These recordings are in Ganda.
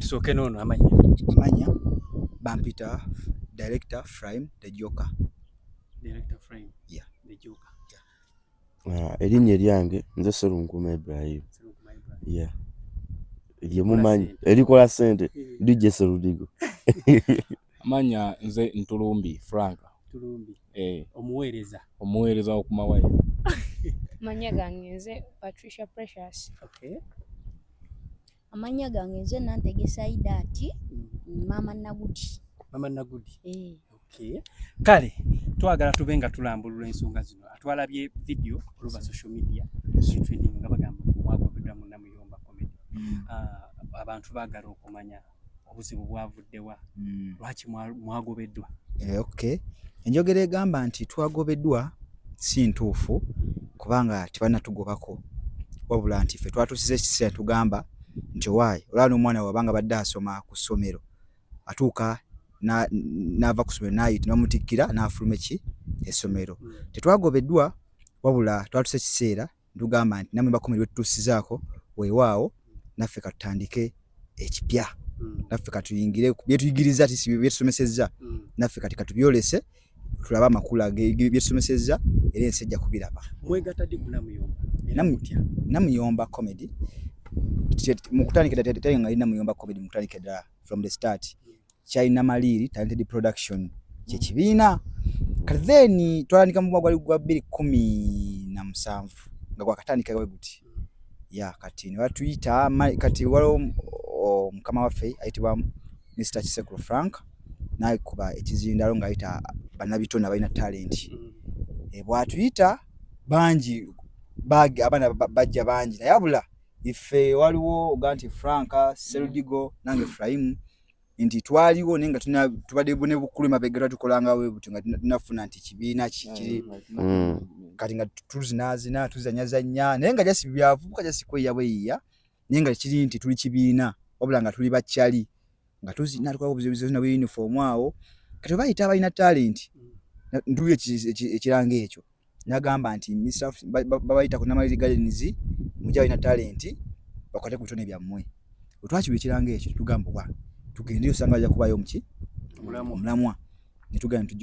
Katusooke noono amanya bampita director Frame the Joker. Director Frame. Yeah. The Joker. Erinnya lyange nze Sserunkuma Ibrahim. Yeah. Mumanyi erikola ssente DJ Serudigo. Amanya nze Ntulumbi Frank. Ntulumbi. Omuweereza okumawaya. Amanya gange nze Patricia Precious. Okay. Amanya gange nze Nantegesa Idati, Mama Nagudi. Mama Nagudi. Okay. Kale twagala tube nga tulambulula ensonga zino. Atwalabye video oluva social media trending nga bagamba mwagobedwa mu Namuyomba comedy. Abantu bagala okumanya obuzibu bwavuddewa. Lwaki mwagobeddwa? Okay. Enjogera egamba nti twagobeddwa si ntuufu kubanga tebanatugobako. Wabula nti ffe twatusize ekiseera tugamba nti waayi olwana omwana wabanga badde asoma ku ssomero atuuka n'ava ku ssomero n'ayita n'amutikkira n'afuluma essomero. Tetwagobeddwa wabula twatuse ekiseera tugamba nti Namuyomba comedy we tutuusizaako weewaawo naffe katutandike ekipya. Naffe katuyingire byetuyigiriza byetusomesezza naffe kati katubyolese tulaba amakulu byetusomesezza era ensi ejja kubiraba. Mwegatadde ku Namuyomba. Namuyomba comedy mu kutandika ddala nga Namuyomba comedy mu kutandika ddala from the start China Maliri Talented Production kyekibiina kati then twandika mu mwaka gwa 2017 nga gwakatandika we guti kati ne batuyita kati waliwo mukama waffe ayitibwa Mr. Kisekulu Frank naye kuba ekizindalo nga ayita bannabitona balina talent. Bwatuyita bangi abana bajja bangi naye abula ife waliwo ganti Franka Serudigo nange Frame nti twaliwo nenga tubadde bune bukulu mabegera tukolanga we butunga tunafuna nti kibiina kikiri kati nga tuzinazina tuzanyazanya nenga jasi byavubuka jasi kweyabweya nenga kiri nti tuli kibiina wabula nga tuli bakyali nga tuzina tukwa obuzibu na uniform awo kati bayita balina talent nduye ekiranga ekyo nagamba nti Mr. babayita ku Namaliri Gardens mujja balina talent bakwate ku bitone byammwe otwakibye ekiranga ekyo tugamba wa tugende osanga aja kubayo omulamwa netugenda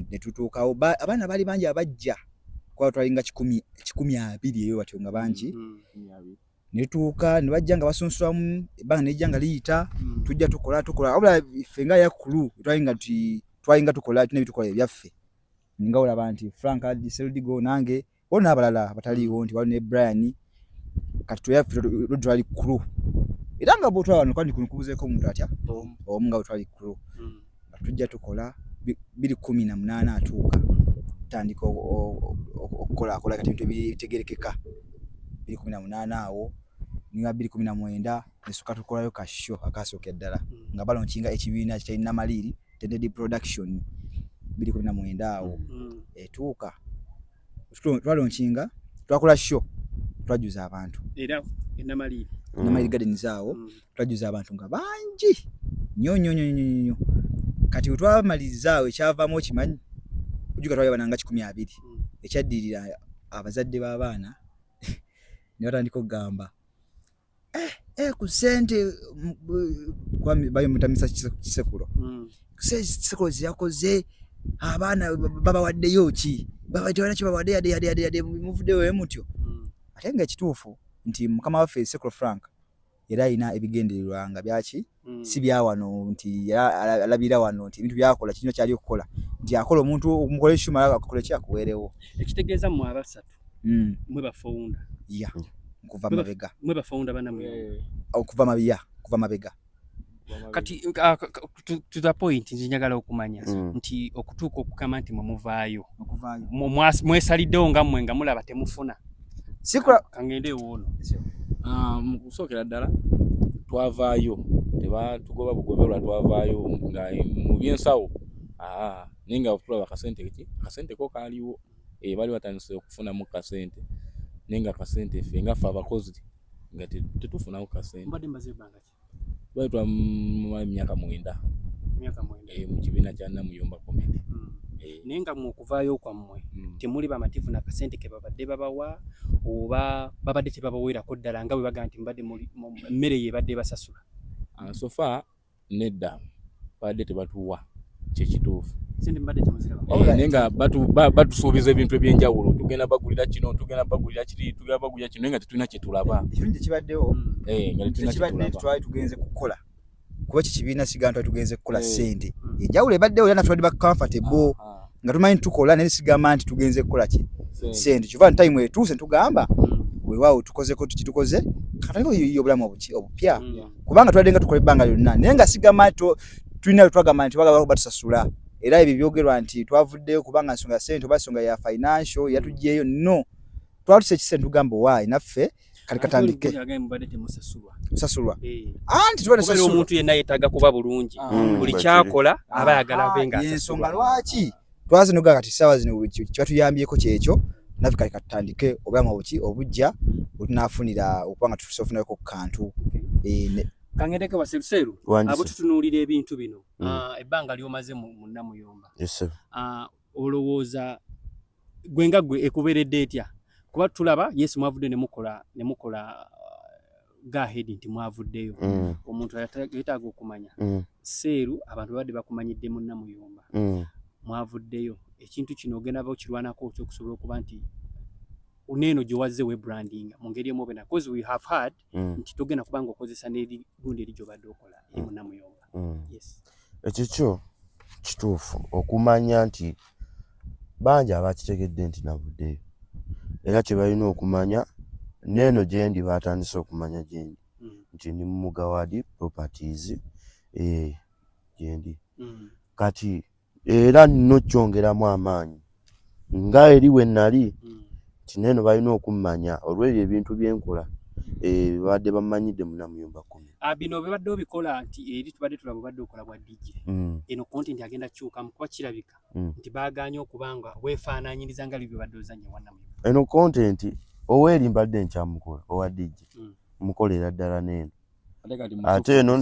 ne tutuukawo abaana bali bangi abajja kwa twalinga 120 eyo batyo nga bangi netuuka ne bajja nga basunsulamu ebbanga nejja nga liyita tujja tukola wabula ife nga yakkulu twalinga tukola nebitukola ebyaffe nga olaba nti Frank Adi Serudigo nange wona abalala abataliiwo nti wali ne Brian kati tuyaffe twali kkulu era nga bwotwala wano kandi kunkubuzeeko omuntu atya omu nga bwetwali kkulu tujja tukola 2018 atuuka tutandika okukola kati ebintu ebitegerekeka 2018 awo niba 2019 nesuka tukolayo kasho akasooka ddala nga balonkinga ekibiina kya Namaliri Talented Production 2019 awo etuuka twalonkinga twakola show twajuza abantu era Namaliri Gardens awo twajuza abantu nga bangi nnyo kati twamalizaawo ekyavaamu okimanyi ujuga twali bananga 12 ekyaddirira abazadde b'abaana ne batandika okugamba ku ssente bayo mutamisa Kisekulo Kisekulo ziyakoze abaana babawaddeyo ki babatewana ki babawadde yade muvuddeyo mutyo ate nga ekituufu nti mukama waffe Kisekulo Frank era alina ebigendererwa nga byaki si bya wano nti alabira wano nti ebintu byakola kino kyali okukola nti akola omuntu omukola eshuma akola ekyakuweerewo ekitegeeza mu abasatu mwe bafounder kuva mabega mwe bafounder Banamuyomba kuva mabega kati to the point njagala okumanya nti okutuuka okukama nti muvaayo mwesaliddewo nga mmwe nga mulaba temufuna sikula kangende wono mu kusookera ddala twavaayo tebatugoba bugoberwa twavaayo nga mu byensawo ninga tulaba akasente ko kaaliwo bali batandise okufunamu kasente ninga kasente ffe nga ffe abakozi nga tetufunamu kasente mbadde mbaze banga ki bali twa myaka 9 mu kibiina kya Namuyomba comedy nenga mu okuvaayo kwammwe temuli bamativu na kasente ke babadde babawa oba babadde tebabaweerako ddala nga bwe baga nti mbadde mmere ye badde basasula so far nedda badde tebatuwa kyekituufu sente mbadde temuziraba naye nga batusuubiza ebintu ebyenjawulo tugenda bagulira kino tugenda bagulira kiri tugenda bagulira kino naye nga tetulina kyetulaba ekirungi kibaddewo nga tetulina kibadde kyetulaba twali tugenze kukola kuba kikibiina sigana twali tugenze kukola ssente enjawulo ebaddewo era naffe twali comfortable nga tumanyi tukola naye sigamba nti tugenze kukola ki ssente kiva ni time etuuse ntugamba weewaawo tukozeko tukitukoze katandika yo obulamu obupya kubanga twadde nga tukola ebbanga lyonna naye nga sigamba nti tulina twagamba nti bagala batusasula era ebyo byogerwa nti twavuddeyo kubanga nsonga ya ssente oba nsonga ya financial yatugyeyo no twatuse ekisente tugamba waayi naffe kali katandike sasulwa anti tubadde sasulwa omuntu yenna yeetaaga kuba bulungi buli kyakola aba ayagala abenga ensonga lwaki twaze noga kati ssaawa zino kibatuyambyeko kyekyo naffe kali katandike obulamu obujja bwetunaafunira okuba nga tufunako ku kantu kangendeke baseruseru abo tutunuulira ebintu bino ebbanga lyomaze mu Namuyomba olowooza gwe nga gwe ekubeeredde etya kuba tulaba yes mwavudde ne mukola go ahead nti mwavuddeyo omuntu yeetaaga okumanya seeru abantu babadde bakumanyidde mu Namuyomba mwavuddeyo ekintu kino ogenda bakirwanako okusobola okuba nti uneeno gye wazze we branding mu ngeri emu bena because we have heard nti togenda kubanga okozesa n'erigundi eri gy'obadde okola mu Namuyomba ekyo kituufu okumanya nti bangi abakitegedde nti navuddeyo era kye balina okumanya neeno gyendi batandise okumanya gyendi nti ndi mu Mugawadi Properties gyendi kati era nno kyongeramu amaanyi nga eri we nali kineeno balina okumanya olw'ebyo ebintu byenkola babadde bamanyidde mu Namuyomba Comedy bino bebadde obikola nti eri tubadde tulaba obadde okola bwa DJ eno content agenda kyuka mukuba kirabika nti baaganye okubanga weefaanaanyiriza nga libyo badde ozanya wa Namuyomba eno content oweeri mbadde nkyamukola owa DJ mukolera ddala neeno ate eno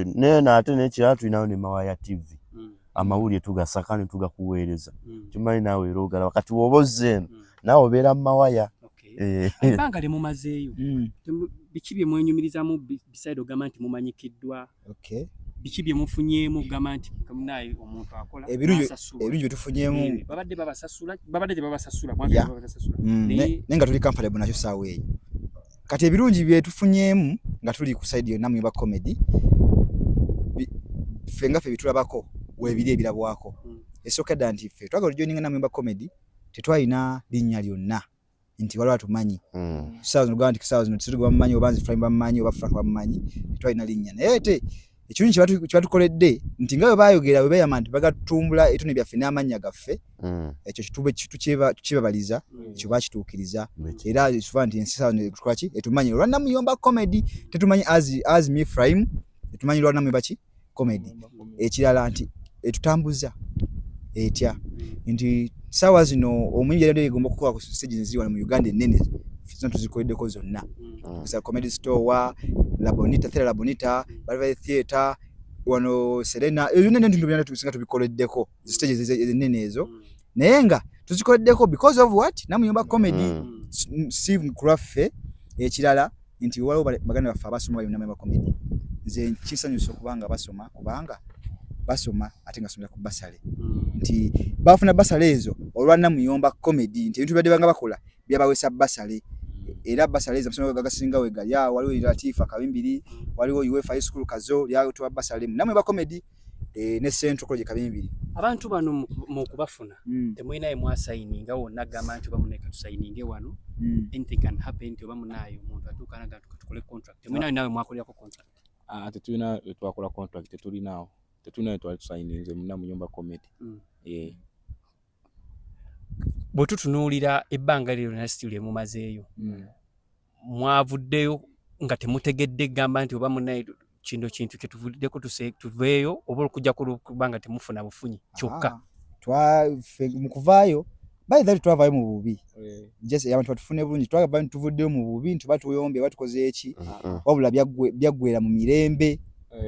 neeno ate nekirala tulinawo ne Mawaya TV amawulire tugasaka ne tugakuweereza kimanyi naawe era ogala wakati woba ozze eno naawe obeera mu Mawaya ebbanga lyemumazeeyo biki bye mwenyumirizamu beside ogamba nti mumanyikiddwa biki bye mufunyeemu ogamba nti kamunaye omuntu akola ebirungi bye tufunyeemu babadde tebabasasula naye nga tuli comfortable nakyo saawa eyo kati ebirungi bye tufunyeemu nga tuli ku side yo Namuyomba Comedy ffe nga ffe bitulabako webiri ebirabwako esookedda nti ffe twagala ojoininga Namuyomba Comedy tetwalina linnya lyonna nti waliwo atumanyi ssaawa zino nti ssaawa zino tituga bamumanyi oba nzifulamu bamumanyi oba Frank bamumanyi tetwalina linnya naye te ekirungi kyebatukoledde nti nga bwe baayogera bwe beeyama nti bagatumbula etone byaffe n'amannya gaffe ekyo tukibabaliza ekyo bakituukiriza era kifuba nti ensi ssaawa twaki etumanyi olwa Namuyomba Comedy tetumanyi as me Ephraim etumanyi olwa Namuyomba Comedy ekirala nti etutambuza etya nti ssaawa zino omuyiyi yali egomba okukola ku stage ziri wano mu Uganda ennene zino tuzikoleddeko zonna kusa Comedy Store Labonita Thera Labonita Balva Theatre wano Serena ezo nene ntindu byana tusinga tubikoleddeko stages ennene ezo naye nga tuzikoleddeko because of what Namuyomba Comedy Steve Craffe ekirala nti waliwo baganda baffe abasoma bali mu Namuyomba Comedy nze kisanyusa okubanga basoma ate nga somera ku basale nti bafuna basale ezo olwa Namuyomba Comedy nti ebintu byadde banga bakola byabawesa basale era basale ezo amasomero gagasinga wega ya waliwo Latifa Kabimbiri waliwo UEFA High School Kazo lyawo tuwa basale Namuyomba Comedy ne Central College Kabimbiri abantu bano mu kubafuna temulinaye mwasayininga wonna gamba nti bamuneka tusayininge wano anything can happen nti oba munayo omuntu atuuka naga tukole contract temulinayo nawe mwakolako contract tetulina twakola contract tetulinawo twali tusayininze mu Namuyomba Comedy bwe tutunuulira ebbanga lyo na still emumazeeyo mwavuddeyo nga temutegedde gamba nti oba munaye kino kintu kye tuvuddeko tuveeyo oba okujja kubanga temufuna bufunyi kyokka mu kuvaayo bayitha twavaayo mu bubi abantu batufune bulungi twagamba nti tuvuddeyo mu bubi nti batuyombe batukoze eki wabula byaggwera mu mirembe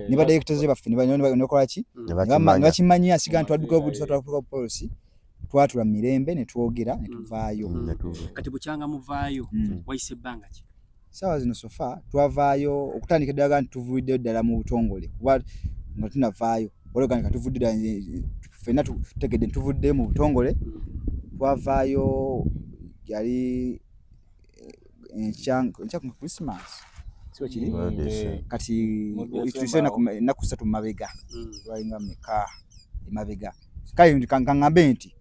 ne badirectors baffe nebakola ki nga bakimanyi asiga nti twadduka obudde twatwala policy twatula mu mirembe ne twogera ne tuvaayo kati bukyanga muvaayo wayise ebbanga ki sawa zino sofa twavaayo okutandika ddala nti tuvuddeo ddala mu butongole kuba nga tunavaayo olwoganika tuvudde ddala ffenna tutegedde ntuvudde mu butongole twavaayo yali enkya ku Christmas siwe kiri kati tuise naku 3 mabega twalinga meka emabega kale nkambe nti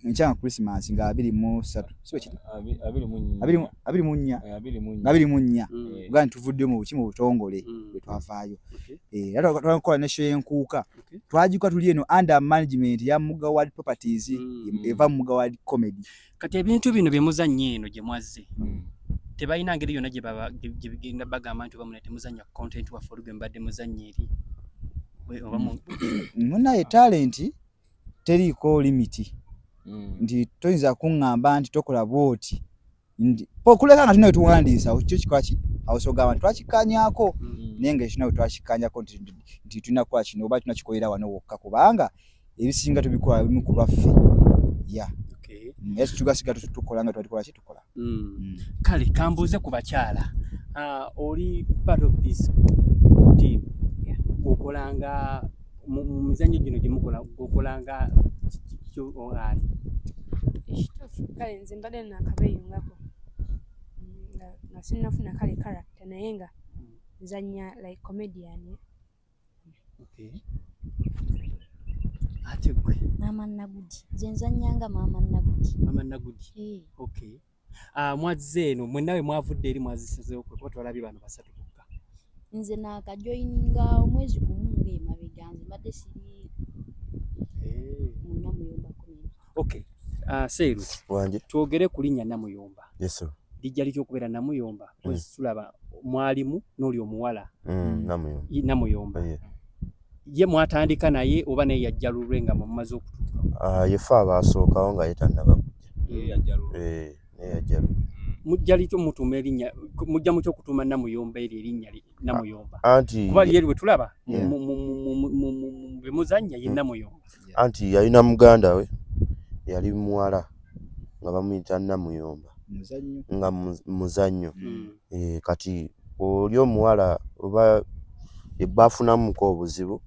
enkya ku Christmas nga 23 siwe kiri 24 nga ntuvudde mu butongole bwe twavaayo era twakola nesho yenkuuka twagikwa tuli eno under management ya Mugawad Properties eva Mugawad Comedy. Kati ebintu bino bye muzannye eno gye mwazze tebalina ngeri yonna gye bigenda bagamba nti bamune temuzannya content wa folugwe mbadde muzannye eri munaye talent teriko limiti ndi toyinza kuŋŋamba nti tokola bwoti kuleka nga tunawe tuwandiisa kyo kikwaki awosogamba twakikanyako naye nga ekinawe twakikanyako nti tulina kukola kino oba tunakikolera wano wokka kubanga ebisinga tubikola bimu ku lwaffe tugasiga tukola nga twalikola ki tukola. Kale kambuuze ku bakyala oli part of this team okolanga mu mizannyo gino gye mukola okolanga ali ekituufu kale nze mbadde nakabeeyungako nga sinnafuna kale character naye nga nzannya like comedian. Ate gwe Mama Nagudi nze nzannyanga Mama Nagudi. Mwazze eno mwennawe mwavudde eri mwazisezeewo kuba twalabye bano basatu bokka. Nze naakajoyininga omwezi gumu ng'emabega nze mbadde siri mu Namuyomba Comedy. Seeru wanje twogere ku linnya Namuyomba. Yes sir. Lijja lityokubeera Namuyomba tulaba mwalimu n'oli omuwala Namuyomba. Ye mwatandika naye oba naye yajja lulwe nga mumaze okutuuka? Yefe abaasookawo nga yetannaba kujja. Yajja mujja lityo mutuuma erinnya mujja mutyo okutuuma Namuyomba eri erinnya Namuyomba anti kuba ye bwe tulaba bemuzannya ye Namuyomba anti yalina muganda we yali muwala nga bamuyita Namuyomba nga muzannyo kati oli omuwala oba ebbafunamuko obuzibu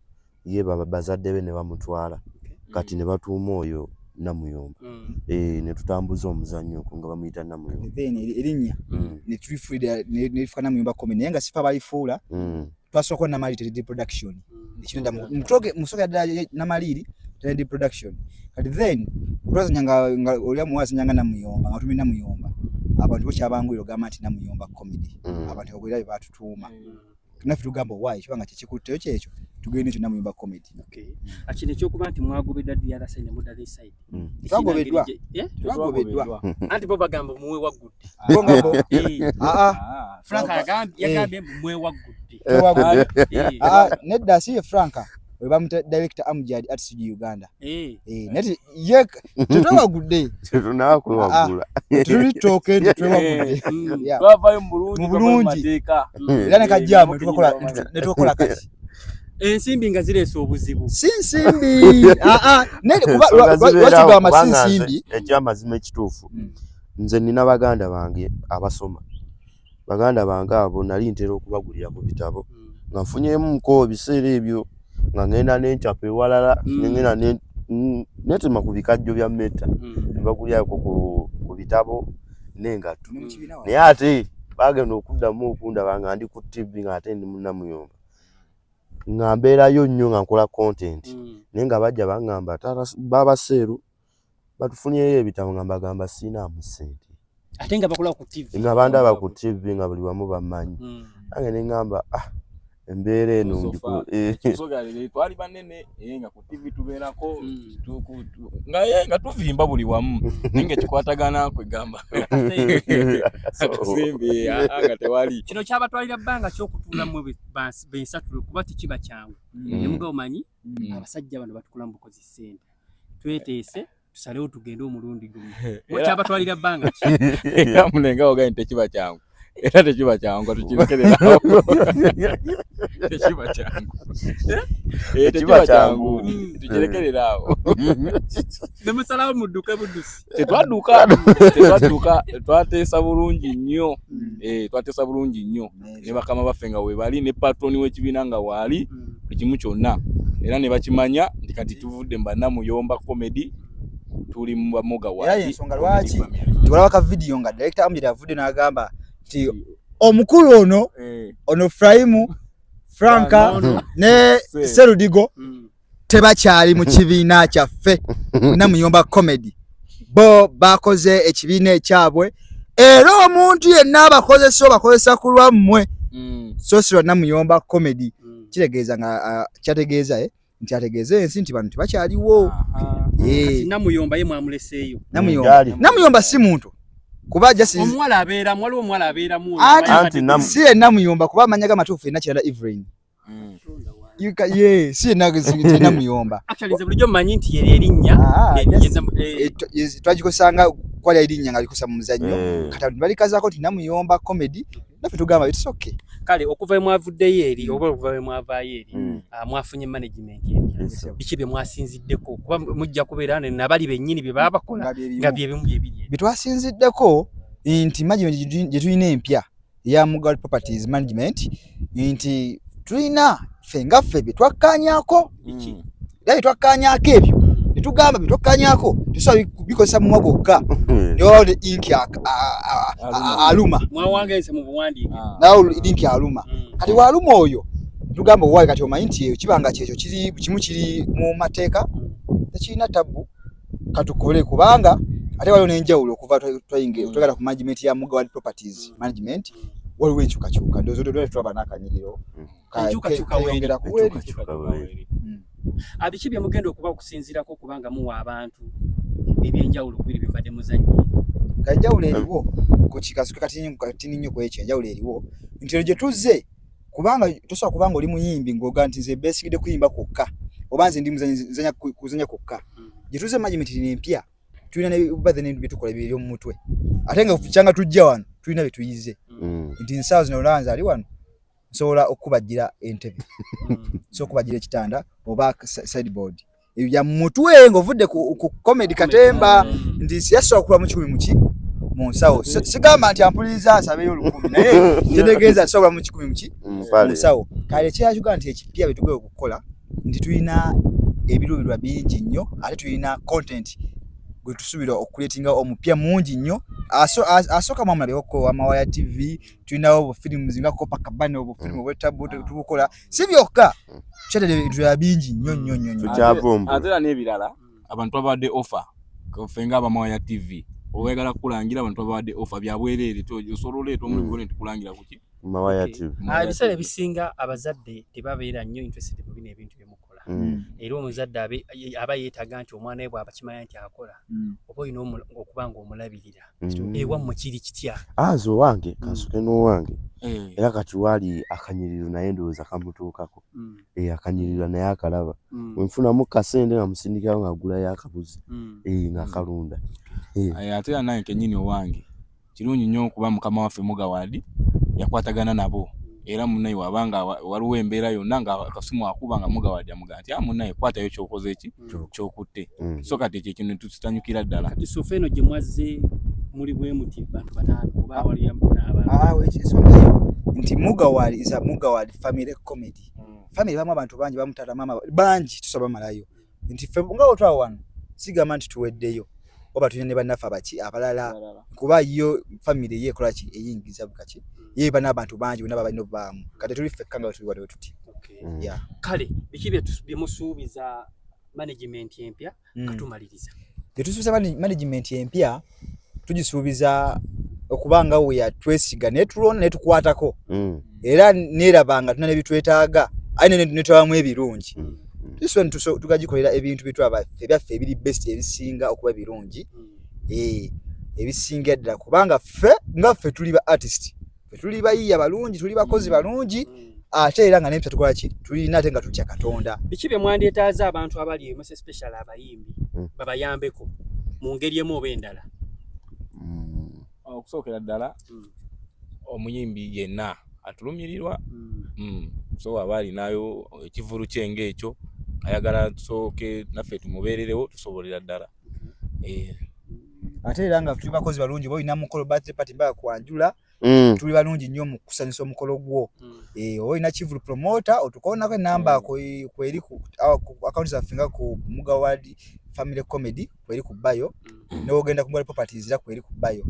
ye bazadde be ne bamutwala kati ne batuuma oyo Namuyomba. Ne tutambuza omuzannyo okwo nga bamuyita Namuyomba. Then erinnya ne tulifuida ne lifuka Namuyomba Comedy naye nga sifa balifuula twasooka Namaliri Television Production ekino musoke ddala Namaliri Television Production kati then twazanyanga nga oli muwazanyanga Namuyomba nga tumi Namuyomba abantu bokyabangwiro gamba nti Namuyomba Comedy abantu bagwira batutuuma tunaffe tugamba why kibanga kyekikutteyo kyekyo tugende ekyo Namuyomba Comedy. Akino ekyokuba nti mwagobedda the other side ne mudda this side twagobeddwa anti bo bagamba muwe waggudde Frank yagambye muwe waggudde nedda si ye Franka we bamuta director Amjad at Sudi Uganda neti ye tetwagudde tetunakwewagula tuli toke tetwagudde twavayo mu Bulungi era ne kajjamu netukola kati ensimbi nga zireese obuzibu si nsimbi nedi kuba lwakigamba si nsimbi ekyamazima ekituufu nze nina baganda bange abasoma baganda bange abo nali ntera okubagulira ku bitabo nga nfunyemuko biseera ebyo nga ngenda n'encapa ewalala ngenda netema ku bikajjo bya mmeta nebagulirako ku bitabo n'engatto naye ate bagenda okuddamu okundaba nga ndi ku TV nga ate ndi mu Namuyomba nga mbeerayo nnyo nga nkola content naye nga bajja baŋŋamba baba Seeru batufunyeyo ebitabo nga mbagamba siinaamu ssente ate nga bakola ku TV nga bandaba ku TV nga buli wamu bammanyi nange ne ŋŋamba embeera eno twali banene nga ku TV tubeerako nga tuvimba buli wamu naye nga kikwatagana kwegamba nga tewali kino kyabatwalira bbanga ky'okutunda mmwe bensatule kuba tekiba kyangu ne muga omanyi abasajja bano batukula mu bukozi ssente tweteese tusalewo tugende omulundi gumu kyabatwalira bbanga era munenga ogaye tekiba kyangu era tekiba kyangu tukirekererawo. Tekiba kyangu. Tekiba kyangu tukirekererawo. Nemusalawo mudduke buddusi. Tetwadduka twateesa bulungi nnyo. Twateesa bulungi nnyo. Ne bakama baffe nga we bali ne patroni w'ekibiina nga waali ekimu kyonna. Era ne bakimanya nti kati tuvudde mu Bannamuyomba Comedy tuli mu bamoga waali. Era ensonga lwaki tuwala ka video nga director Amjad avudde n'agamba nti omukulu ono Fraimu Franka ne Serudigo tebakyali mu kibiina kyaffe Namuyomba Comedy. Bo bakoze ekibiina ekyabwe era omuntu yenna bakozesa ku lwammwe. So sirwa Namuyomba Comedy kitegeeza nga kyategeeza nti ategeeza ensi nti bano tebakyaliwo. Kati Namuyomba ye mwamuleseeyo. Namuyomba si muntu kuba just omwala abeera mwali omwala abeera mu si Namuyomba kuba amanyaga matuufu ena kirala Evelyn. Si Namuyomba. Actually ze bulijjo mmanyi nti yeri erinnya twagikozesanga kwali erinnya nga likosa mu muzannyo kati balikazaako nti Namuyomba Comedy naffe tugamba it's okay. Kale okuva mwavuddeyo eri oba okuva mwavaayo eri mwafunye management empya biki bye mwasinziddeko kuba mujja kubeera nabali bennyini bye baba bakola nga bye bimu byebiri bitwasinziddeko nti management gye tulina empya ya Mugalu Properties Management nti tulina ffe bye twakkaanyaako era bye twakkaanyaako ebyo netugamba bye twakkaanyaako tusobola bikozesa mu mwagokka niwo inki aluma mwawangaise mu buwandiike nawo inki aluma kati waluma oyo tugamba owaye kati omanyi nti kibanga kyekyo kiri mu mateeka tekirina tabu katukole kubanga ate waliwo n'enjawulo okuva twagala ku management ya Mugalu Properties Management waliwo enkyukakyuka ndozo dole tulaba n'akanyiriro kayongera kuweri abiki bye mugenda okuba okusinziirako kubanga muwa abantu ebyenjawulo kubiri bivadde muzannyo kanjawulo eriwo ku kikasuke kati nnyo kwekyo enjawulo eriwo nti gye tuzze kubanga tosobola kubanga oli muyimbi ng'oga nti nze beesigidde kuyimba kokka oba nze ndi kuzanya kokka gye tuzze management n'empya tulina n'ebibadde bye tukola biri mu mutwe ate nga kyanga tujja wano tulina bye tuyize nti nsaawo zino olanza ali wano nsobola okubajjira entebe so okubajjira ekitanda oba sideboard ebyo bya mutwe ng'ovudde ku comedy katemba nti siyasobola okula mu 10 mu nsawo sigamba nti ampuliriza asabeyo 10 naye kitegeeza asobola mu 10 mu nsawo kale kyajuga nti ekipya bye tugenda okukola nti tulina ebiruubirirwa bingi nnyo ate tulina content gwe tusuubira okuleetinga omupya mungi nnyo asooka mu amalabyeko Amawaya TV tulinawo obufirimu zinga Copacabana obufirimu obwetabu tubukola si byokka kyatera bingi nnyo ate era n'ebirala abantu abadde offer kofenga Amawaya TV oyagala kulangira abantu abadde offer byabwerere osobola oleeta omulimu gwo ntukulangira kuki Amawaya TV ebiseera ebisinga abazadde tebabeera nnyo interested mu bino ebintu bye mukola era omuzadde aba yeetaga nti omwana we bw'aba kimanya nti akola oba olina okuba ng'omulabirira ewammwe kiri kitya azo wange kasuke n'owange era kati wali akanyiriro naye ndowooza kamutuukako akanyiriro naye akalaba wenfunamu kasende nga musindikawo ng'agulayo akabuzi nga kalunda ate era naye kennyini owange kirungi nnyo okuba mukama waffe Mugawadi yakwatagana nabo era munnaye wabanga waliwo embeera yonna nga akasimu akuba nga Mugawadi amuga nti munnaye kwatayo kyokoze eki kyokutte so kati ekyo kintu tutanyukira ddala kati sofa eno gye mwazze muli bwe muti bantu bataano oba wali ekisongayo nti Mugawadi is a Mugawadi family comedy family bamu abantu bangi bamutata mama bangi tusoba malayo nti ffe nga otwa wano sigamba nti tuweddeyo oba tulina ne bannaffe abaki abalala kuba yo family ye ekola ki eyingiza bukaki ye bana abantu bangi bonna balina obaamu kati tuli ffe kanga tuli waliwo tuti kale biki bye musuubiza management empya katumaliriza tetusuubiza management empya tugisuubiza okubanga we atwesiga netulona netukwatako era nerabanga tulina nebitwetaaga aine netwabamu ebirungi tugagikolera ebintu bitwaba byaffe ebiri best ebisinga okuba birungi ebisinga ddala kubanga ffe tuli ba artist ffe tuli bayiya balungi tuli bakozi balungi ate era nga n'empya tukola ki tulina ate nga tutya Katonda biki bye mwandyetaaza abantu abali emuse special abayimbi babayambeko mu ngeri emu oba endala okusookera ddala omuyimbi yenna atulumirirwa. So abali nayo ekivulu kyenge ekyo ayagala tusooke naffe tumubeererewo tusobolera ddala. Ate era nga tuli bakozi balungi boyina mukolo birthday party mbaka kwanjula tuli balungi nnyo mu kusanyusa omukolo gwo. Oyina kivulu promoter otukonako enamba kweri ku account zaffe nga ku Mugawadi Family Comedy kweri ku bio n'ogenda ku Mugawadi Properties era kweri ku bio.